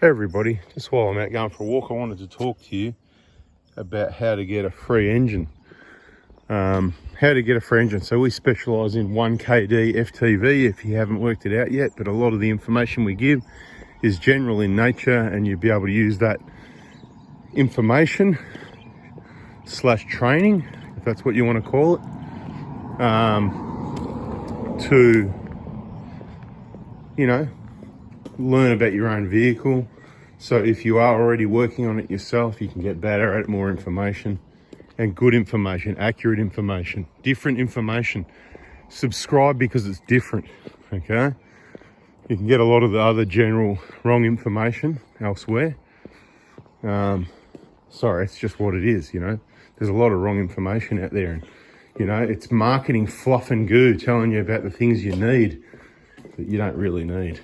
Hey everybody, just while I'm out going for a walk, I wanted to talk to you about how to get a free engine. So we specialise in 1kd-ftv if you haven't worked it out yet, but a lot of the information we give is general in nature, and you'll be able to use that information / training, if that's what you want to call it, to, learn about your own vehicle. So if you are already working on it yourself, you can get better at more information, and good information, accurate information, different information. Subscribe because it's different, okay? You can get a lot of the other general wrong information elsewhere. Sorry, it's just what it is, There's a lot of wrong information out there, and it's marketing fluff and goo telling you about the things you need that you don't really need.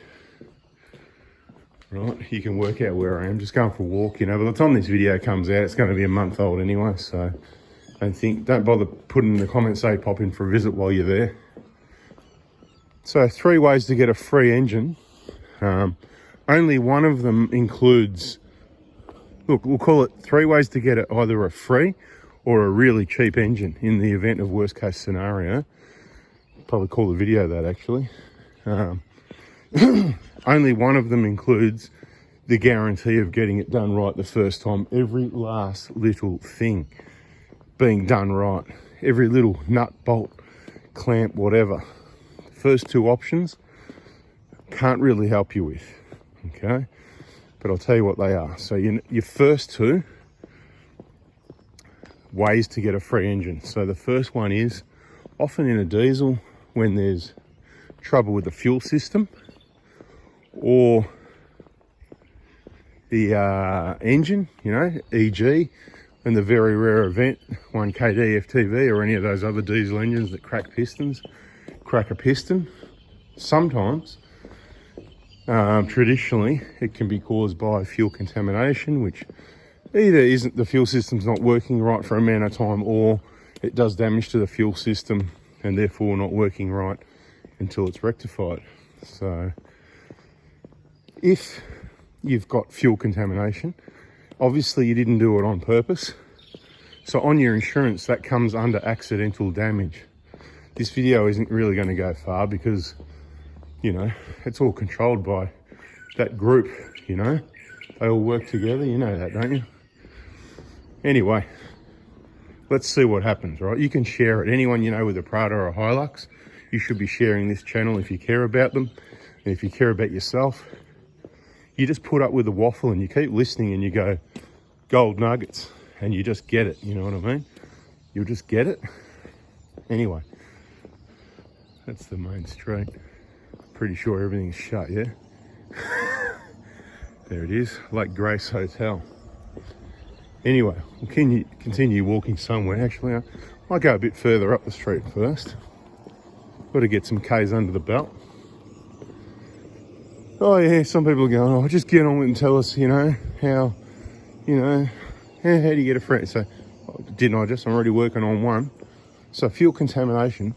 Right, you can work out where I am, just going for a walk, By the time this video comes out, it's going to be a month old anyway, so don't bother putting in the comments, say pop in for a visit while you're there. So 3 ways to get a free engine. Only one of them includes, we'll call it 3 ways to get either a free or a really cheap engine in the event of worst case scenario. Probably call the video that actually. Only one of them includes the guarantee of getting it done right the first time. Every last little thing being done right. Every little nut, bolt, clamp, whatever. The first 2 options can't really help you with, okay? But I'll tell you what they are. So your first 2 ways to get a free engine. So the first one is, often in a diesel, when there's trouble with the fuel system, or the engine, e.g. in the very rare event 1kd-ftv or any of those other diesel engines that crack a piston. Sometimes, traditionally, it can be caused by fuel contamination, which either isn't the fuel system's not working right for a amount of time, or it does damage to the fuel system and therefore not working right until it's rectified. So if you've got fuel contamination, obviously you didn't do it on purpose. So on your insurance, that comes under accidental damage. This video isn't really going to go far because, it's all controlled by that group, They all work together, you know that, don't you? Anyway, let's see what happens, right? You can share it. Anyone with a Prada or a Hilux, you should be sharing this channel if you care about them. And if you care about yourself, you just put up with the waffle and you keep listening and you go gold nuggets and you just get it, you know what I mean? You'll just get it. Anyway, that's the main street. Pretty sure everything's shut, yeah? There it is, Lake Grace Hotel. Anyway, we'll continue walking somewhere. Actually, I might go a bit further up the street first. Got to get some K's under the belt. Oh yeah, some people are going, just get on with it and tell us, how do you get a free? So, I'm already working on one. So fuel contamination,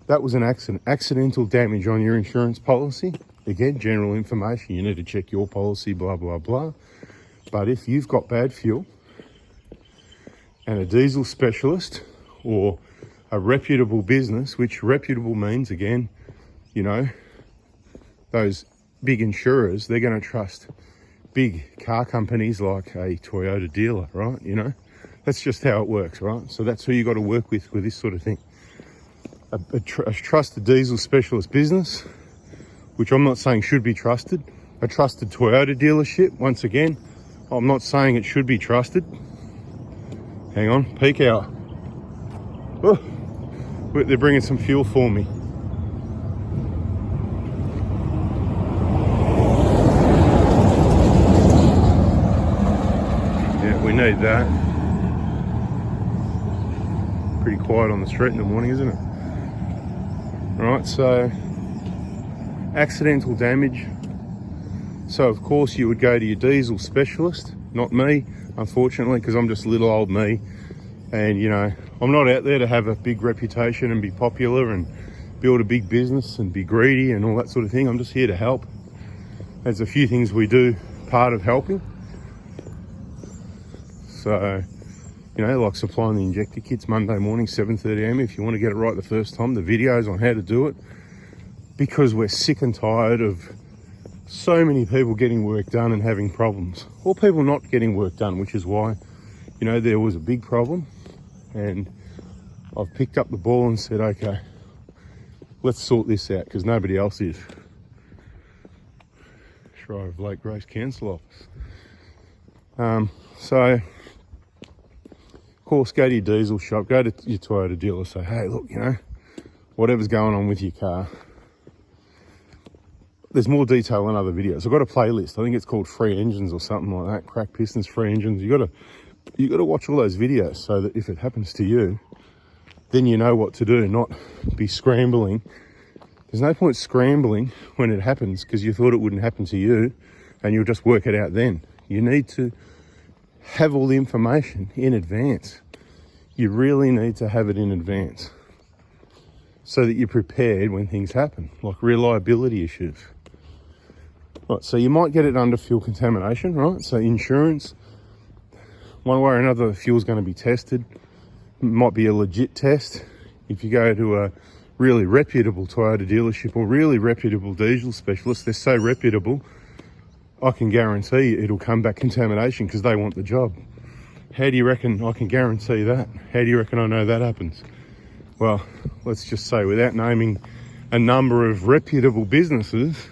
that was an accident, accidental damage on your insurance policy. Again, general information, you need to check your policy, blah, blah, blah. But if you've got bad fuel and a diesel specialist or a reputable business, which reputable means, again, those big insurers, they're going to trust big car companies like a Toyota dealer, right? That's just how it works, right? So that's who you got to work with this sort of thing. A trusted diesel specialist business, which I'm not saying should be trusted. A trusted Toyota dealership, once again, I'm not saying it should be trusted. Hang on, peak hour. Oh, they're bringing some fuel for me. We need that. Pretty quiet on the street in the morning, isn't it? Right, so accidental damage. So of course you would go to your diesel specialist, not me, unfortunately, because I'm just little old me. And I'm not out there to have a big reputation and be popular and build a big business and be greedy and all that sort of thing. I'm just here to help. There's a few things we do part of helping. So, you know, like supplying the injector kits Monday morning, 7:30 a.m. if you want to get it right the first time, the videos on how to do it, because we're sick and tired of so many people getting work done and having problems, or people not getting work done, which is why, you know, there was a big problem. And I've picked up the ball and said, okay, let's sort this out, because nobody else is. Shrive Lake Grace Council Office. So, of course, go to your diesel shop, go to your Toyota dealer, say, hey, look, you know, whatever's going on with your car. There's more detail in other videos. I've got a playlist. I think it's called Free Engines or something like that. Crack pistons, free engines. You got to watch all those videos so that if it happens to you, then you know what to do, not be scrambling. There's no point scrambling when it happens because you thought it wouldn't happen to you, and you'll just work it out then. You need to have all the information in advance. You really need to have it in advance so that you're prepared when things happen, like reliability issues. Right, so you might get it under fuel contamination, right? So insurance, one way or another, the fuel's going to be tested. It might be a legit test. If you go to a really reputable Toyota dealership or really reputable diesel specialist, they're so reputable, I can guarantee it'll come back contamination because they want the job. How do you reckon I can guarantee that? How do you reckon I know that happens? Well, let's just say, without naming a number of reputable businesses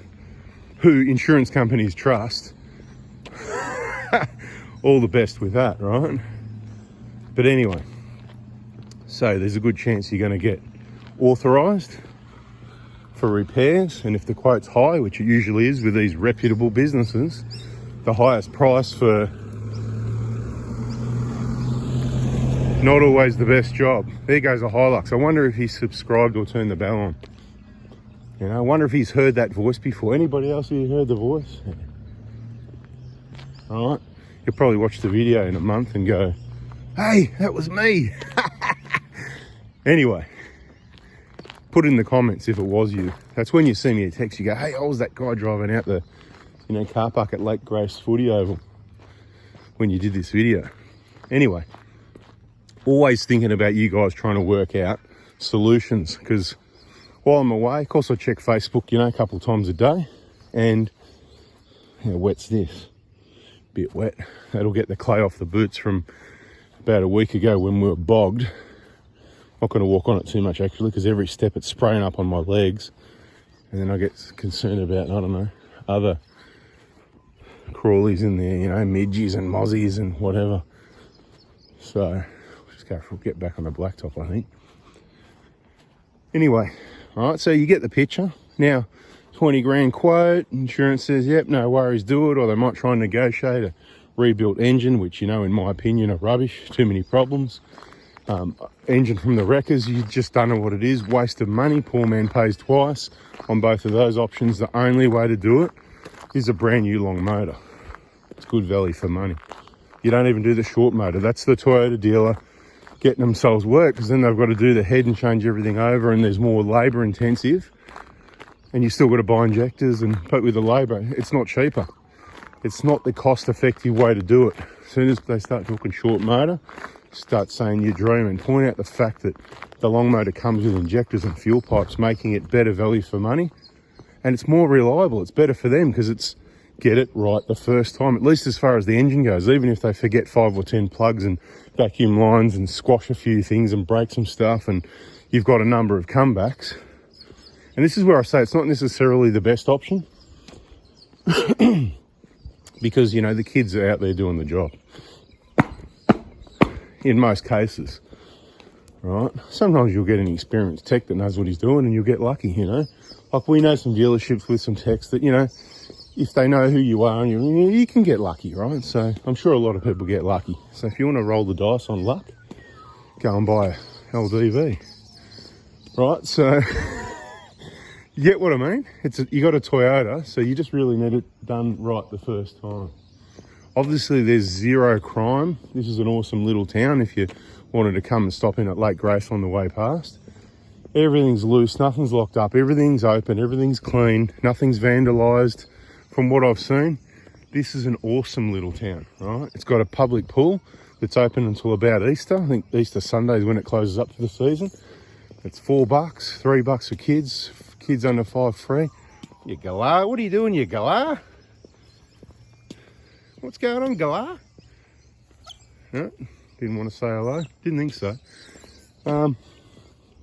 who insurance companies trust, all the best with that, right? But anyway, so there's a good chance you're going to get authorised for repairs, and if the quote's high, which it usually is with these reputable businesses, the highest price for not always the best job. There goes a Hilux. I wonder if he's subscribed or turned the bell on. You know, I wonder if he's heard that voice before. Anybody else who heard the voice? All right, you'll probably watch the video in a month and go, hey, that was me. Anyway, put in the comments if it was you. That's when you see me a text, you go, hey, I was that guy driving out the, you know, car park at Lake Grace Footy Oval when you did this video. Anyway, always thinking about you guys trying to work out solutions, because while I'm away, of course I check Facebook, you know, a couple of times a day, and how wet's this? Bit wet. That'll get the clay off the boots from about a week ago when we were bogged. Not going to walk on it too much actually, because every step it's spraying up on my legs, and then I get concerned about, I don't know, other crawlies in there, you know, midgies and mozzies and whatever. So just careful, get back on the blacktop, I think. Anyway, all right, so you get the picture. Now, 20 grand quote, insurance says, yep, no worries, do it. Or they might try and negotiate a rebuilt engine, which, you know, in my opinion, are rubbish, too many problems. Engine from the wreckers, you just don't know what it is, waste of money, poor man pays twice. On both of those options, the only way to do it is a brand new long motor. It's good value for money. You don't even do the short motor. That's the Toyota dealer getting themselves work, because then they've got to do the head and change everything over, and there's more labour intensive, and you still got to buy injectors and put with the labour. It's not cheaper. It's not the cost effective way to do it. As soon as they start talking short motor, start saying your dream, and point out the fact that the long motor comes with injectors and fuel pipes, making it better value for money, and it's more reliable. It's better for them because it's get it right the first time, at least as far as the engine goes. Even if they forget 5 or 10 plugs and vacuum lines and squash a few things and break some stuff, and you've got a number of comebacks. And this is where I say it's not necessarily the best option because, you know, the kids are out there doing the job in most cases, right? Sometimes you'll get an experienced tech that knows what he's doing, and you'll get lucky, you know. Like, we know some dealerships with some techs that, you know, if they know who you are, and you can get lucky, right? So I'm sure a lot of people get lucky. So if you want to roll the dice on luck, go and buy a LDV, right? So you get what I mean? You got a Toyota, so you just really need it done right the first time. Obviously, there's zero crime. This is an awesome little town if you wanted to come and stop in at Lake Grace on the way past. Everything's loose, nothing's locked up, everything's open, everything's clean, nothing's vandalised. from what I've seen, this is an awesome little town, right? It's got a public pool that's open until about Easter. I think Easter Sunday is when it closes up for the season. It's $4, $3 for kids. Kids under 5 free. You galah, what are you doing, you galah? What's going on, galah? No, didn't want to say hello. Didn't think so.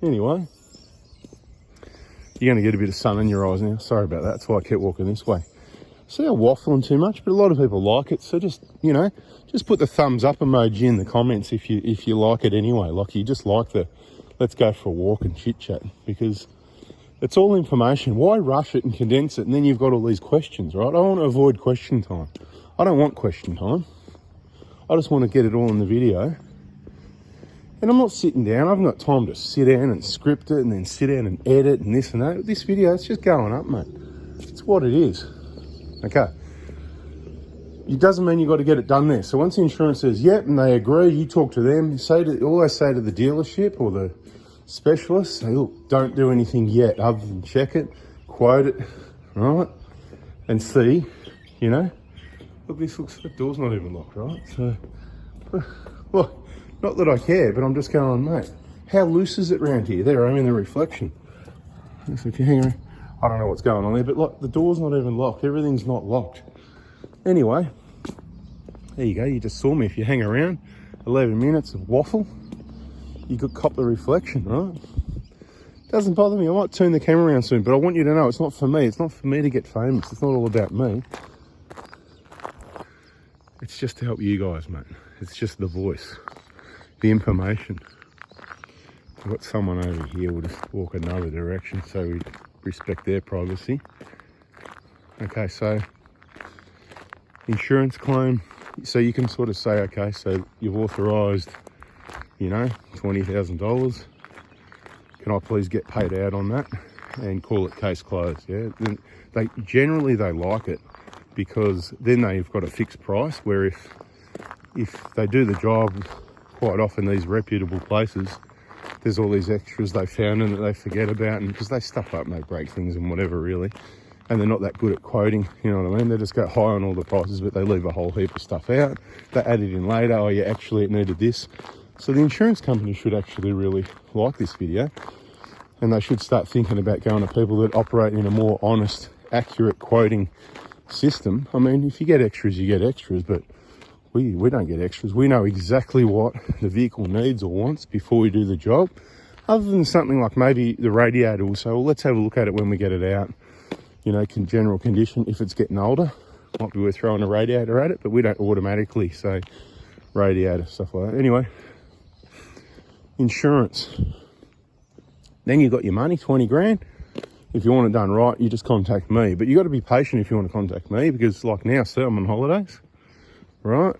Anyway, you're going to get a bit of sun in your eyes now. Sorry about that. That's why I kept walking this way. See, I'm waffling too much, but a lot of people like it. So just, you know, just put the thumbs up emoji in the comments if you like it anyway. Like you just like the let's go for a walk and chit chat, because it's all information. Why rush it and condense it and then you've got all these questions, right? I want to avoid question time. I don't want question time. I just want to get it all in the video. And I'm not sitting down. I haven't got time to sit down and script it and then sit down and edit and this and that. This video, it's just going up, mate. It's what it is. Okay. It doesn't mean you've got to get it done there. So once the insurance says, yep, and they agree, you talk to them, always say to the dealership or the specialist, say, look, don't do anything yet other than check it, quote it, right? And see, you know, look, the door's not even locked, right? So, look, not that I care, but I'm just going, mate, how loose is it around here? There, I'm in the reflection. So if you hang around, I don't know what's going on there, but like the door's not even locked. Everything's not locked. Anyway, there you go. You just saw me. If you hang around 11 minutes of waffle, you could cop the reflection, right? Doesn't bother me. I might turn the camera around soon, but I want you to know it's not for me. It's not for me to get famous. It's not all about me. It's just to help you guys, mate. It's just the voice, the information. I've got someone over here. We'll just walk another direction so we respect their privacy. Okay, so insurance claim. So you can sort of say, okay, so you've authorised, you know, $20,000. Can I please get paid out on that and call it case closed? Yeah, they generally like it because then they've got a fixed price. Where if they do the job, quite often these reputable places, there's all these extras they found and that they forget about, and because they stuff up and they break things and whatever really, and they're not that good at quoting, you know what I mean? They just go high on all the prices, but they leave a whole heap of stuff out. They add it in later. Oh yeah, actually it needed this. So the insurance company should actually really like this video, and they should start thinking about going to people that operate in a more honest, accurate quoting system. I mean, if you get extras, you get extras, but we don't get extras. We know exactly what the vehicle needs or wants before we do the job. Other than something like maybe the radiator, we'll say, well, let's have a look at it when we get it out. You know, general condition. If it's getting older, might be worth throwing a radiator at it, but we don't automatically say radiator, stuff like that. Anyway, insurance. Then you've got your money, 20 grand. If you want it done right, you just contact me. But you got to be patient if you want to contact me, because like now, sir, I'm on holidays, right?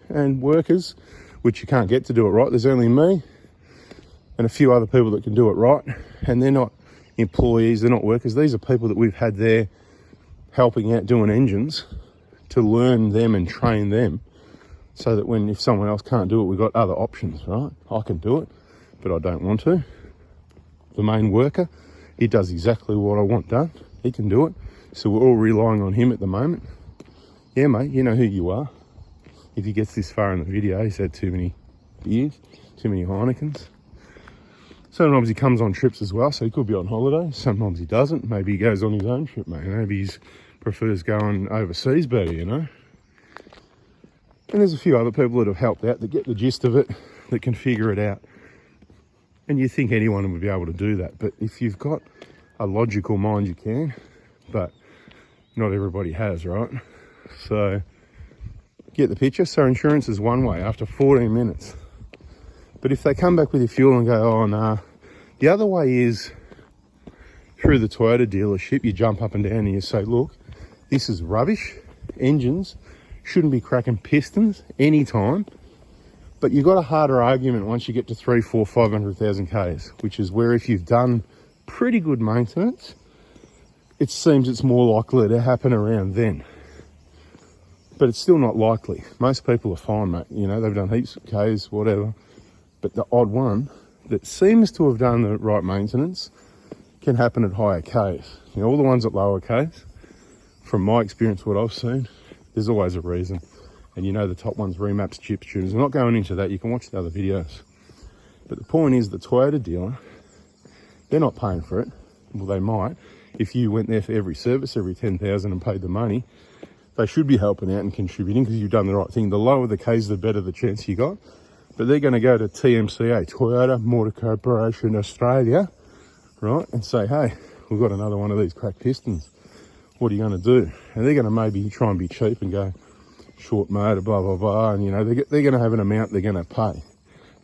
And workers, which you can't get to do it right. There's only me and a few other people that can do it right. And they're not employees, they're not workers. These are people that we've had there helping out doing engines to learn them and train them, so that if someone else can't do it, we've got other options, right? I can do it, but I don't want to. The main worker, he does exactly what I want done. He can do it. So we're all relying on him at the moment. Yeah, mate, you know who you are. If he gets this far in the video, he's had too many beers, too many Heinekens. Sometimes he comes on trips as well, so he could be on holiday. Sometimes he doesn't. Maybe he goes on his own trip, mate. Maybe he prefers going overseas better, you know. And there's a few other people that have helped out that get the gist of it, that can figure it out. And you think anyone would be able to do that. But if you've got a logical mind, you can. But not everybody has, right? So get the picture. So insurance is one way after 14 minutes. But if they come back with your fuel and go, oh, nah. The other way is through the Toyota dealership, you jump up and down and you say, look, this is rubbish. Engines shouldn't be cracking pistons anytime. But you've got a harder argument once you get to 300, 400, 500,000 Ks, which is where if you've done pretty good maintenance, it seems it's more likely to happen around then. But it's still not likely. Most people are fine, mate. You know, they've done heaps of Ks, whatever. But the odd one that seems to have done the right maintenance can happen at higher Ks. You know, all the ones at lower Ks, from my experience, what I've seen, there's always a reason. And you know the top one's remaps, chip tuners. I'm not going into that, you can watch the other videos. But the point is, the Toyota dealer, they're not paying for it. Well, they might. If you went there for every service, every 10,000 and paid the money, they should be helping out and contributing because you've done the right thing. The lower the Ks, the better the chance you got. But they're going to go to TMCA, Toyota Motor Corporation Australia, right, and say, hey, we've got another one of these cracked pistons. What are you going to do? And they're going to maybe try and be cheap and go short motor, blah, blah, blah. And, you know, they're going to have an amount they're going to pay.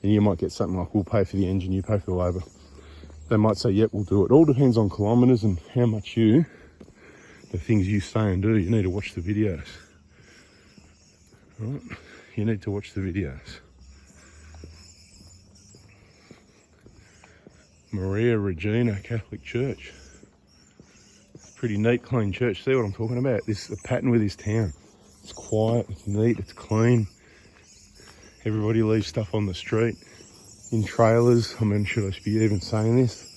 And you might get something like, we'll pay for the engine, you pay for the labour. They might say, yep, we'll do it. All depends on kilometres and how much the things you say and do. You need to watch the videos. Right? You need to watch the videos. Maria Regina Catholic Church. It's a pretty neat, clean church. See what I'm talking about? This is the pattern with this town. It's quiet, it's neat, it's clean. Everybody leaves stuff on the street, in trailers. I mean, should I be even saying this?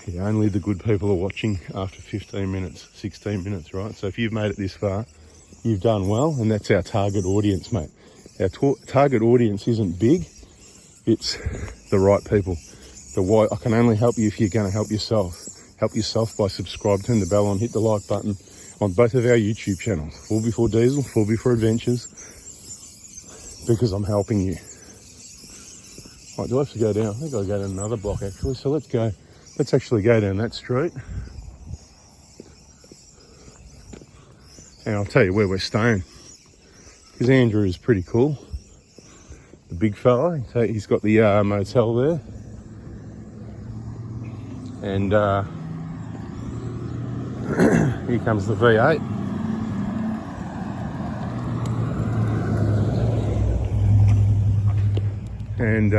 Yeah, only the good people are watching after 15 minutes, 16 minutes, right? So if you've made it this far, you've done well, and that's our target audience, mate. Our target audience isn't big, it's the right people. The why. I can only help you if you're going to help yourself. Help yourself by subscribe, turn the bell on, hit the like button on both of our YouTube channels, 4x4 Diesel, 4x4 Adventures, because I'm helping you. Right, do I have to go down? I think I'll go down another block actually, so let's go. Let's actually go down that street. And I'll tell you where we're staying, because Andrew is pretty cool. The big fella, he's got the motel there. And here comes the V8. And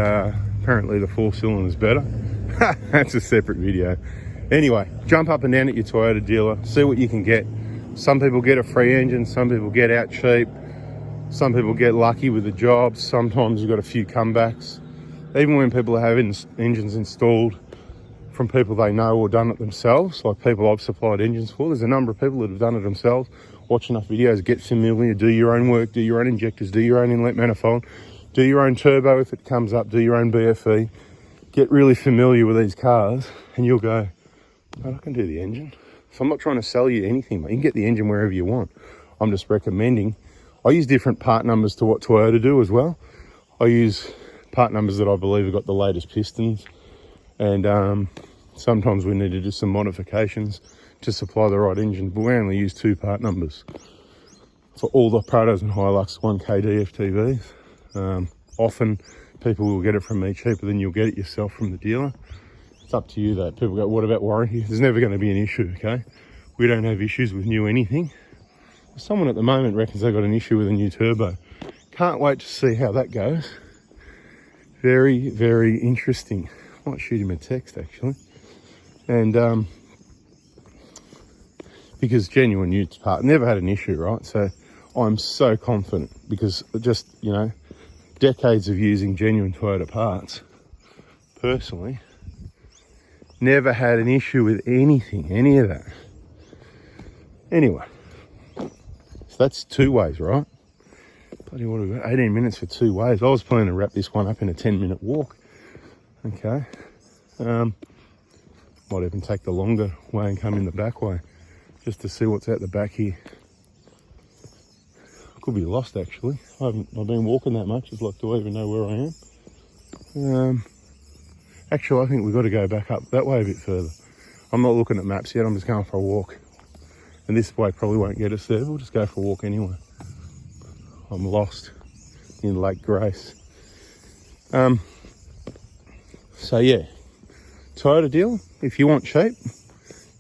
apparently the 4-cylinder is better. That's a separate video. Anyway, jump up and down at your Toyota dealer, see what you can get. Some people get a free engine, some people get out cheap, some people get lucky with the jobs, sometimes you've got a few comebacks. Even when people are having engines installed from people they know or done it themselves, like people I've supplied engines for, there's a number of people that have done it themselves. Watch enough videos, get familiar, do your own work, do your own injectors, do your own inlet manifold, do your own turbo if it comes up, do your own BFE. Get really familiar with these cars and you'll go, oh, I can do the engine. So I'm not trying to sell you anything, mate. You can get the engine wherever you want. I'm just recommending. I use different part numbers to what Toyota do as well. I use part numbers that I believe have got the latest pistons, and sometimes we need to do some modifications to supply the right engine, but we only use 2 part numbers for all the Prados and Hilux 1kd-ftv. Often people will get it from me cheaper than you'll get it yourself from the dealer. It's up to you though. People go, what about warranty? There's never going to be an issue, okay? We don't have issues with new anything. Someone at the moment reckons they got an issue with a new turbo. Can't wait to see how that goes. Very, very interesting. Might shoot him a text actually. And because genuine used part, never had an issue, right? So I'm so confident because just, you know, decades of using genuine Toyota parts, personally, never had an issue with anything, any of that. Anyway, so that's 2 ways, right? Bloody what have we got? 18 minutes for 2 ways. I was planning to wrap this one up in a 10-minute walk. Okay. Might even take the longer way and come in the back way just to see what's out the back here. Could be lost actually. I've been walking that much. It's like, do I even know where I am? Actually, I think we've got to go back up that way a bit further. I'm not looking at maps yet. I'm just going for a walk. And this way probably won't get us there. We'll just go for a walk anyway. I'm lost in Lake Grace. So yeah, Toyota deal. If you want cheap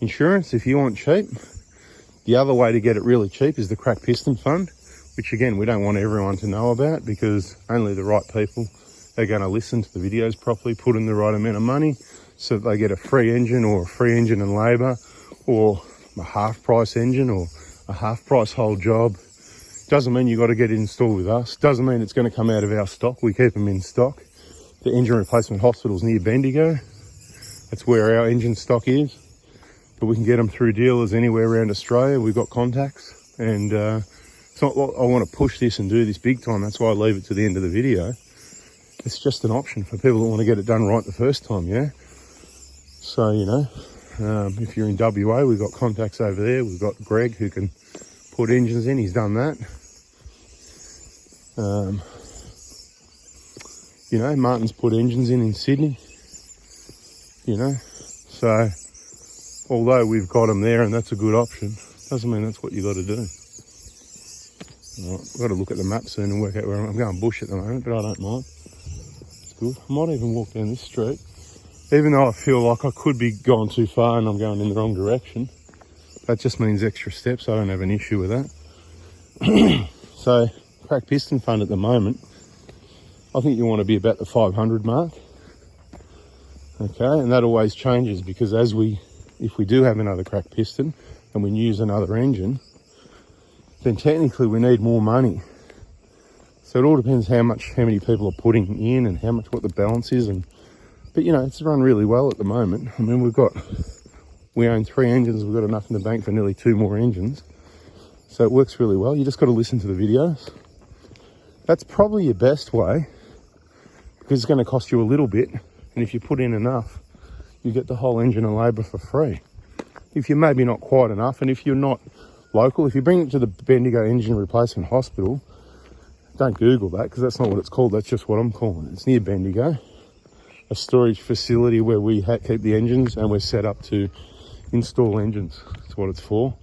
insurance, if you want cheap, the other way to get it really cheap is the cracked piston fund, which again, we don't want everyone to know about because only the right people are going to listen to the videos properly, put in the right amount of money so that they get a free engine or a free engine and labour or a half price engine or a half price whole job. Doesn't mean you got to get it installed with us. Doesn't mean it's going to come out of our stock. We keep them in stock. The engine replacement hospital's near Bendigo. That's where our engine stock is. but we can get them through dealers anywhere around Australia. We've got contacts, and it's not like I want to push this and do this big time. That's why I leave it to the end of the video. It's just an option for people that want to get it done right the first time, yeah? So, you know, if you're in WA, we've got contacts over there. We've got Greg who can put engines in. He's done that. You know, Martin's put engines in Sydney, you know. So, although we've got them there and that's a good option, doesn't mean that's what you got to do. Right, I've got to look at the map soon and work out where I'm going. Bush at the moment, but I don't mind. It's good. I might even walk down this street, even though I feel like I could be going too far and I'm going in the wrong direction. That just means extra steps. I don't have an issue with that. So, cracked piston fund at the moment, I think you want to be about the 500 mark. Okay, and that always changes because if we do have another cracked piston and we use another engine, then technically we need more money. So it all depends how many people are putting in and what the balance is. But you know, it's run really well at the moment. I mean, we own 3 engines. We've got enough in the bank for nearly 2 more engines. So it works really well. You just got to listen to the videos. That's probably your best way, because it's going to cost you a little bit. And if you put in enough, you get the whole engine and labour for free. If you're maybe not quite enough, and if you're not local, if you bring it to the Bendigo Engine Replacement Hospital, don't Google that, because that's not what it's called. That's just what I'm calling it. It's near Bendigo, a storage facility where we keep the engines, and we're set up to install engines. That's what it's for.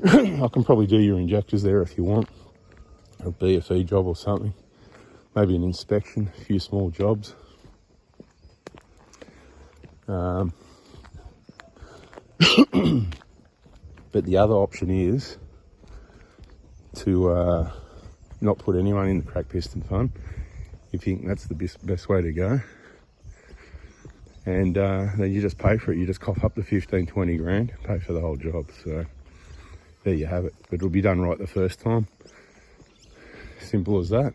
I can probably do your injectors there if you want, or a BFE job or something. Maybe an inspection, a few small jobs. But the other option is to not put anyone in the cracked piston fund. If you think that's the best way to go. And then you just pay for it. You just cough up the 15, 20 grand, pay for the whole job. So there you have it. But it'll be done right the first time. Simple as that.